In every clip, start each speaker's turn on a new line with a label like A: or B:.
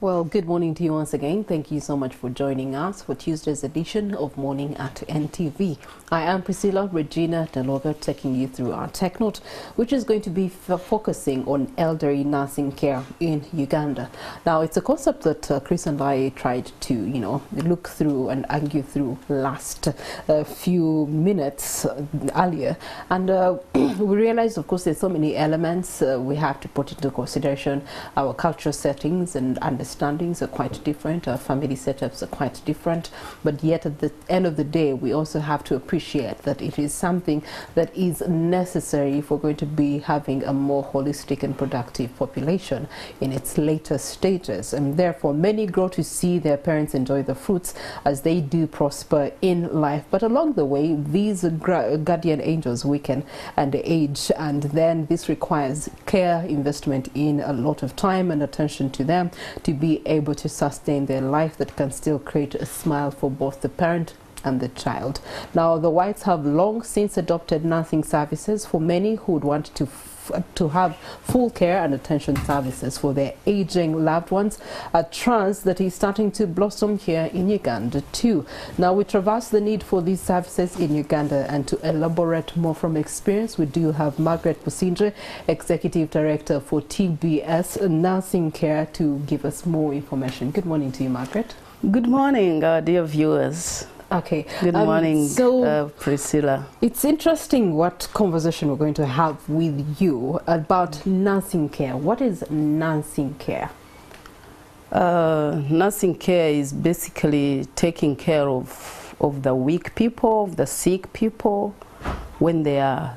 A: Well, good morning to you once again. Thank you so much for joining us for Tuesday's edition of Morning at NTV. I am Priscilla Regina Deloga, taking you through our tech note, which is going to be focusing on elderly nursing care in Uganda. Now, it's a concept that Chris and I tried to, look through and argue through last few minutes earlier. And we realized, of course, there's so many elements we have to put into consideration. Our cultural settings and understandings are quite different, our family setups are quite different, but yet at the end of the day we also have to appreciate that it is something that is necessary if we're going to be having a more holistic and productive population in its later stages, and therefore many grow to see their parents enjoy the fruits as they do prosper in life. But along the way these guardian angels weaken and age, and then this requires care, investment in a lot of time and attention to them to be able to sustain their life that can still create a smile for both the parent and the child. Now, the Whites have long since adopted nursing services for many who would want to have full care and attention services for their aging loved ones, a trend that is starting to blossom here in Uganda too. Now, we traverse the need for these services in Uganda, and to elaborate more from experience, we do have Margaret Busindre, Executive Director for TBS Nursing Care, to give us more information. Good morning to you, Margaret.
B: Good morning, dear viewers.
A: Okay.
B: Good morning, Priscilla.
A: It's interesting what conversation we're going to have with you about nursing care. What is nursing care?
B: Nursing care is basically taking care of the weak people, of the sick people, when they are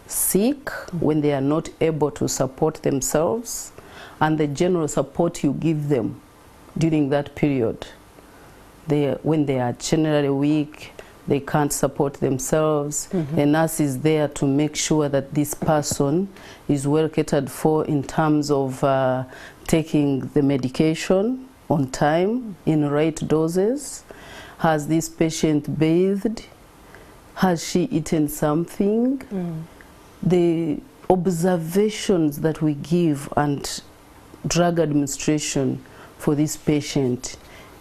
B: sick, when they are not able to support themselves, and the general support you give them during that period. When they are generally weak, they can't support themselves. A nurse is there to make sure that this person is well catered for in terms of taking the medication on time, in right doses. Has this patient bathed? Has she eaten something? The observations that we give and drug administration for this patient,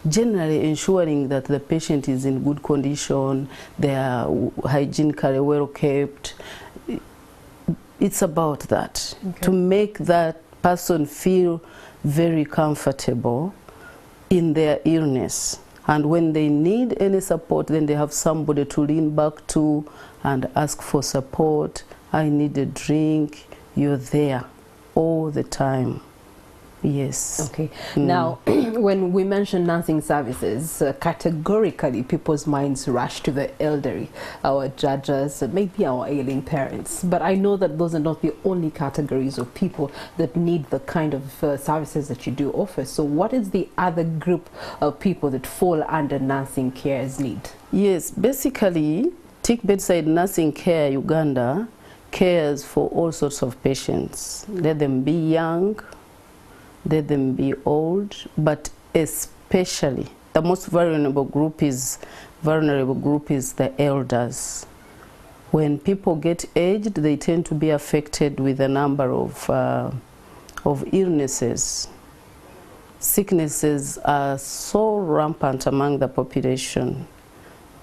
B: generally ensuring that the patient is in good condition, they are hygienically well kept. It's about that, to make that person feel very comfortable in their illness. And when they need any support, then they have somebody to lean back to and ask for support. I need a drink. You're there all the time. Yes.
A: Okay. Now, when we mention nursing services, categorically people's minds rush to the elderly, our judges, maybe our ailing parents. But I know that those are not the only categories of people that need the kind of services that you do offer. So what is the other group of people that fall under nursing care's need?
B: Yes, basically, Tick Bedside Nursing Care Uganda cares for all sorts of patients. Let them be young, let them be old, but especially the most vulnerable group is the elders. When people get aged, they tend to be affected with a number of illnesses. Sicknesses are so rampant among the population.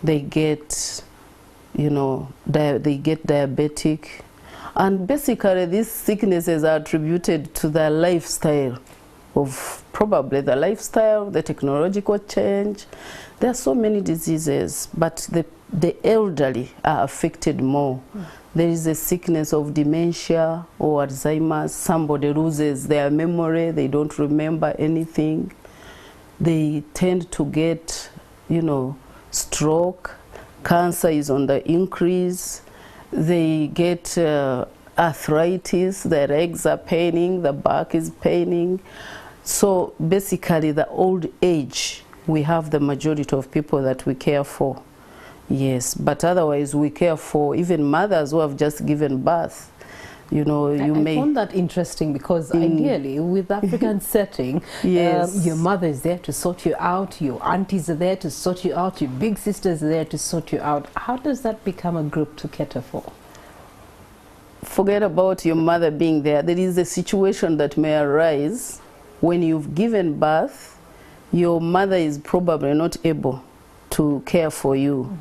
B: They get, they get diabetic. And basically these sicknesses are attributed to their lifestyle, probably the lifestyle, the technological change. There are so many diseases, but the elderly are affected more. There is a sickness of dementia or Alzheimer's. Somebody loses their memory, they don't remember anything. They tend to get, stroke. Cancer is on the increase. They get arthritis, their legs are paining, the back is paining. So basically the old age, we have the majority of people that we care for. Yes, but otherwise we care for even mothers who have just given birth. I found that interesting because ideally with African setting, yes,
A: your mother is there to sort you out, your aunties are there to sort you out, your big sisters are there to sort you out. How does that become a group to cater for?
B: Forget about your mother being there. There is a situation that may arise when you've given birth, your mother is probably not able to care for you.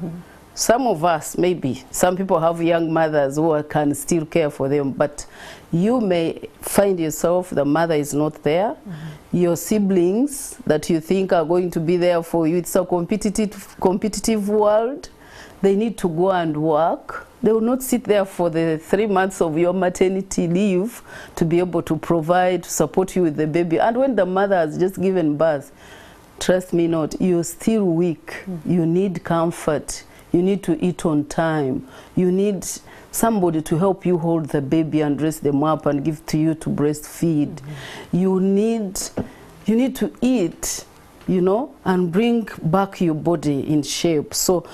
B: Some of us, maybe, some people have young mothers who can still care for them, but you may find yourself, the mother is not there. Your siblings that you think are going to be there for you, it's a competitive world. They need to go and work. They will not sit there for the 3 months of your maternity leave to be able to provide, to support you with the baby. And when the mother has just given birth, trust me not, you're still weak. You need comfort. You need to eat on time. You need somebody to help you hold the baby and dress them up and give to you to breastfeed. You need to eat, you know, and bring back your body in shape. So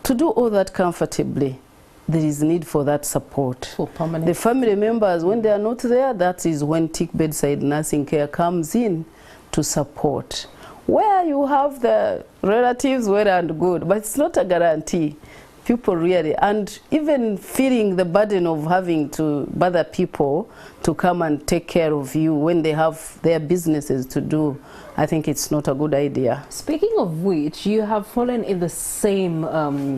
B: to do all that comfortably, there is need for that support.
A: For permanent.
B: The family members, when they are not there, that is when TIC bedside nursing care comes in to support. Where you have the relatives, well and good, but it's not a guarantee. People really, and even feeling the burden of having to bother people to come and take care of you when they have their businesses to do, I think it's not a good idea.
A: Speaking of which, you have fallen in the same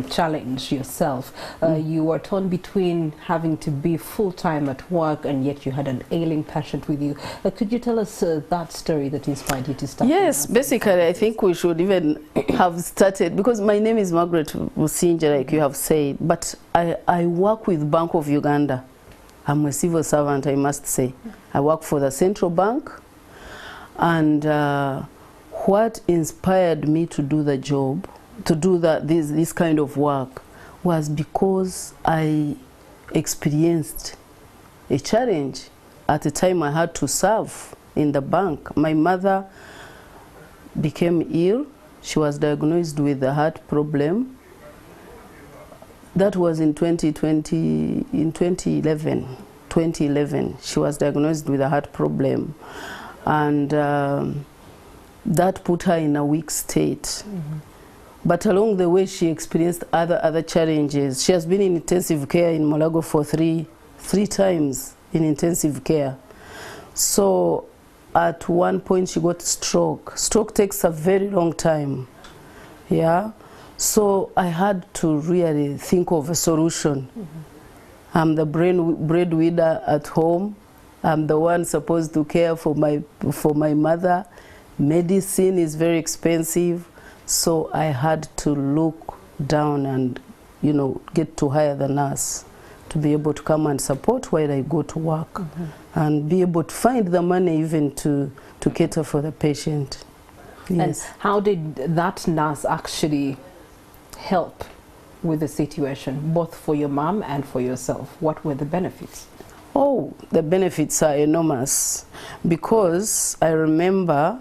A: challenge yourself. You were torn between having to be full-time at work and yet you had an ailing patient with you. Could you tell us that story that inspired you to start?
B: Yes, basically I think we should even have started, because my name is Margaret Businja, like you have said, but I work with Bank of Uganda. I'm a civil servant, I must say. I work for the central bank. And what inspired me to do the job, to do this kind of work, was because I experienced a challenge. At the time I had to serve in the bank. My mother became ill. She was diagnosed with a heart problem. That was in 2011. She was diagnosed with a heart problem. And that put her in a weak state. But along the way, she experienced other challenges. She has been in intensive care in Malago for three times in intensive care. So at one point, she got stroke. Stroke takes a very long time. Yeah. So I had to really think of a solution. I'm the breadwinner at home. I'm the one supposed to care for my mother. Medicine is very expensive, so I had to look down and, you know, get to hire the nurse to be able to come and support while I go to work, and be able to find the money even to cater for the patient. Yes.
A: And how did that nurse actually help with the situation, both for your mom and for yourself? What were the benefits?
B: Oh, the benefits are enormous, because I remember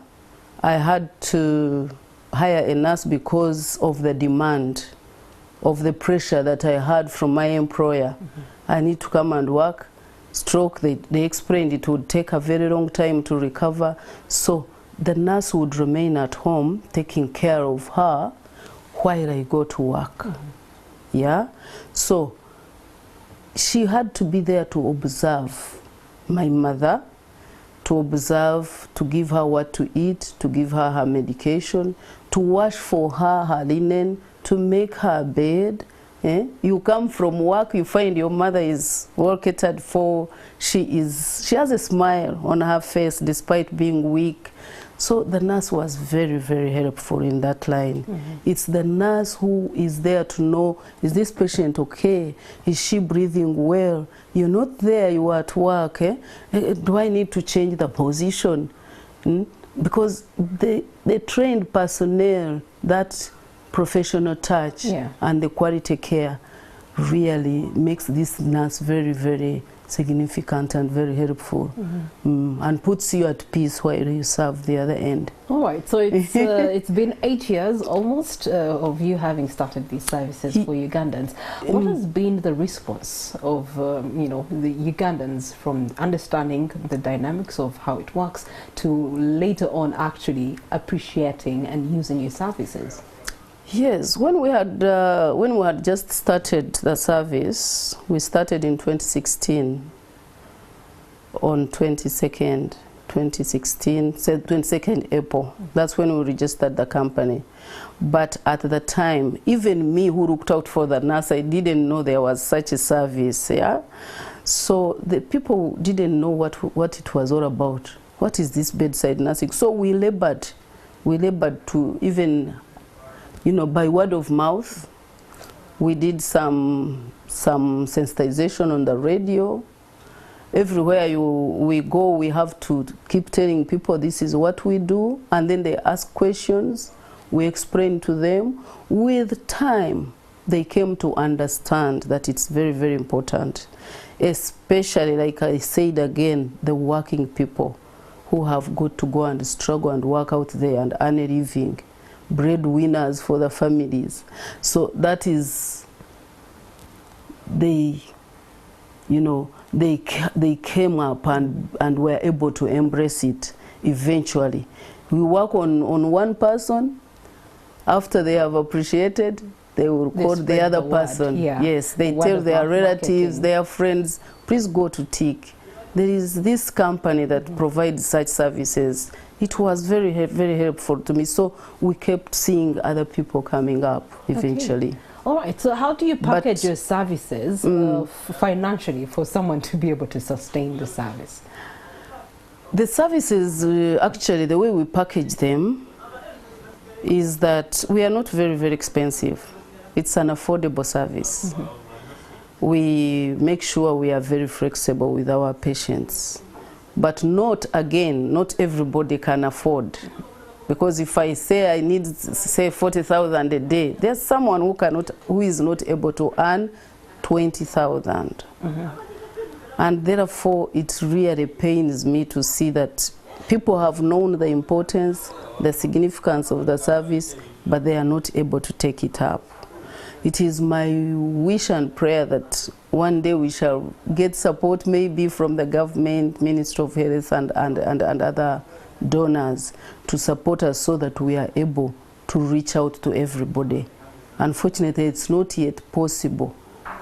B: I had to hire a nurse because of the demand, of the pressure that I had from my employer. I need to come and work. Stroke, they explained it would take a very long time to recover. So the nurse would remain at home taking care of her while I go to work. Yeah? So she had to be there to observe my mother, to observe, to give her what to eat, to give her her medication, to wash for her her linen, to make her bed. You come from work, you find your mother is well catered for. She has a smile on her face despite being weak. So the nurse was very, very helpful in that line. It's the nurse who is there to know, is this patient okay? Is she breathing well? You're not there, you are at work. Do I need to change the position? Because the trained personnel, that professional touch and the quality care really makes this nurse very, very significant and very helpful, and puts you at peace while you serve the other end.
A: All right, so it's it's been 8 years almost of you having started these services for Ugandans. What has been the response of you know, the Ugandans from understanding the dynamics of how it works to later on actually appreciating and using your services?
B: Yes, when we had just started the service, we started in 2016 on 22nd 2016, 22nd April. That's when we registered the company. But at the time, even me who looked out for the nurse, I didn't know there was such a service. Yeah? So the people didn't know what it was all about. What is this bedside nursing? So we labored to even, you know, by word of mouth. We did some sensitization on the radio. Everywhere we go, we have to keep telling people this is what we do, and then they ask questions. We explain to them. With time, they came to understand that it's very, very important, especially, like I said again, the working people who have got to go and struggle and work out there and earn a living, breadwinners for the families. So that is, they, you know, they came up and were able to embrace it eventually. We work on one person. After they have appreciated, they will call the other person. Yeah. Yes, they tell their relatives, their friends, please go to TIC. There is this company that provides such services. It was very, very helpful to me. So we kept seeing other people coming up eventually.
A: Okay. All right, so how do you package your services financially for someone to be able to sustain the service?
B: The services, actually, the way we package them is that we are not very, very expensive. It's an affordable service. We make sure we are very flexible with our patients. But not everybody can afford. Because if I say I need, say, 40,000 a day, there's someone who is not able to earn 20,000. And therefore, it really pains me to see that people have known the importance, the significance of the service, but they are not able to take it up. It is my wish and prayer that one day we shall get support, maybe from the government, Ministry of Health and other donors, to support us so that we are able to reach out to everybody. Unfortunately, it's not yet possible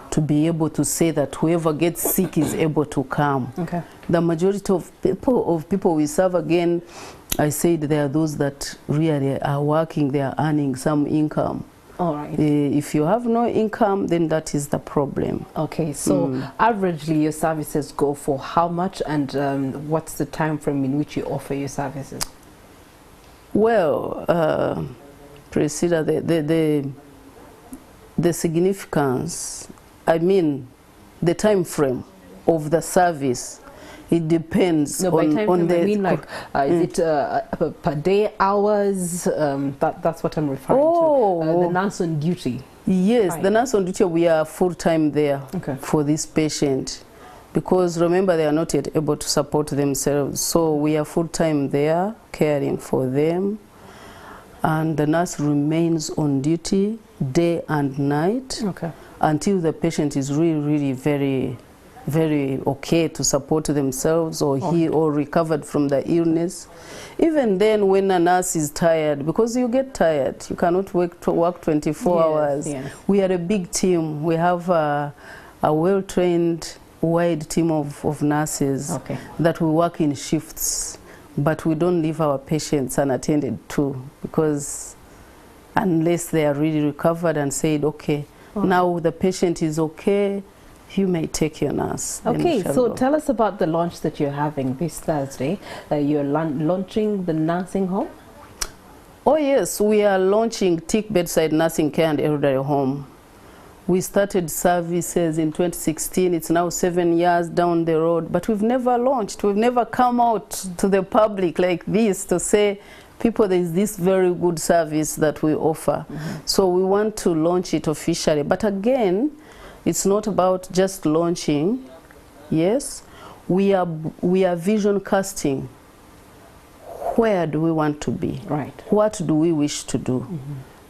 B: to be able to say that whoever gets sick is able to come. Okay. The majority of people we serve, again, I said there are those that really are working, they are earning some income.
A: All right.
B: If you have no income, then that is the problem.
A: Okay, so averagely your services go for how much, and what's the time frame in which you offer your services?
B: Well, Priscilla, the significance, I mean, the time frame of the service, it depends
A: by time frame, I mean, like, is it per day, hours? That's what I'm referring to. The nurse on duty.
B: Yes, right. The nurse on duty, we are full-time there for this patient. Because remember, they are not yet able to support themselves. So we are full-time there, caring for them. And the nurse remains on duty day and night until the patient is really, really very, very okay to support themselves, or or recovered from the illness. Even then, when a nurse is tired, because you get tired, you cannot work 24 hours. Yes. We are a big team. We have a well-trained, wide team of nurses that we work in shifts, but we don't leave our patients unattended to, because unless they are really recovered and said, okay, now the patient is okay, you may take your nurse.
A: Okay, so tell us about the launch that you're having this Thursday. You're launching the nursing home?
B: Oh yes, we are launching TIC Bedside Nursing Care and Elderly Home. We started services in 2016. It's now 7 years down the road, but we've never launched. We've never come out to the public like this to say, people, there is this very good service that we offer. So we want to launch it officially. But again, it's not about just launching. Yes, we are vision casting. Where do we want to be? Right. What do we wish to do?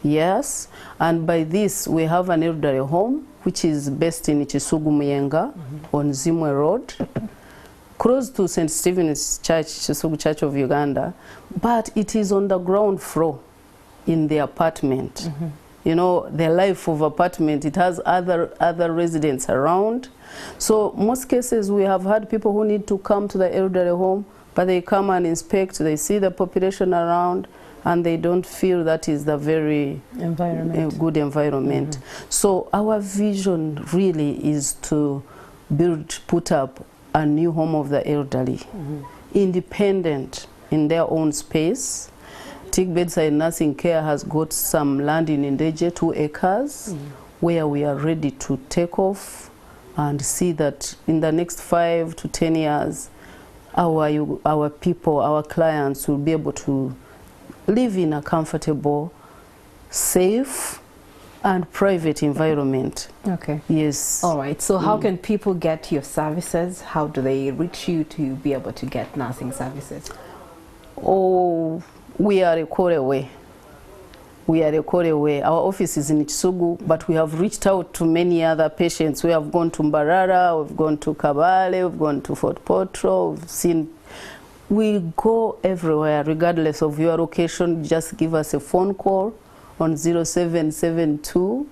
B: Yes, and by this we have an elderly home which is based in Chisugu Muyenga on Zimwe Road, close to St. Stephen's Church, Chisugu Church of Uganda, but it is on the ground floor in the apartment. You know, the life of apartment, it has other residents around. So most cases we have had people who need to come to the elderly home, but they come and inspect, they see the population around, and they don't feel that is the very good environment. So our vision really is to put up a new home of the elderly, independent in their own space. Tick Bedside Nursing Care has got some land in Ndeje, 2 acres, where we are ready to take off and see that in the next 5 to 10 years, our people, our clients will be able to live in a comfortable, safe, and private environment.
A: Okay.
B: Yes.
A: All right. So how can people get your services? How do they reach you to be able to get nursing services?
B: Oh, we are a call away. We are a call away. Our office is in Kisugu, but we have reached out to many other patients. We have gone to Mbarara, we've gone to Kabale, we've gone to Fort Potro, we've seen. We go everywhere, regardless of your location. Just give us a phone call on 0772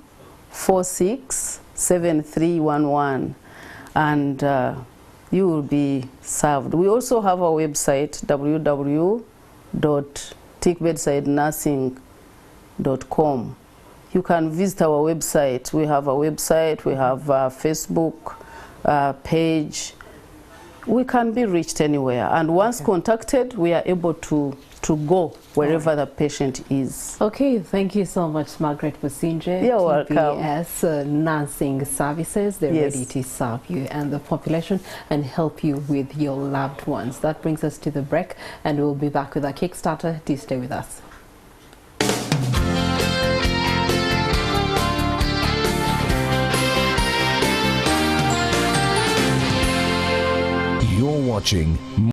B: 46 7311, and you will be served. We also have our website, www.tickbedsidenursing.com. You can visit our website. We have a website, we have a Facebook page. We can be reached anywhere, and once contacted, we are able to go wherever the patient is.
A: Okay, thank you so much, Margaret Businje.
B: You're welcome.
A: TPS Nursing Services, they're ready to serve you and the population and help you with your loved ones. That brings us to the break, and we'll be back with our Kickstarter. Do stay with us.
C: You're watching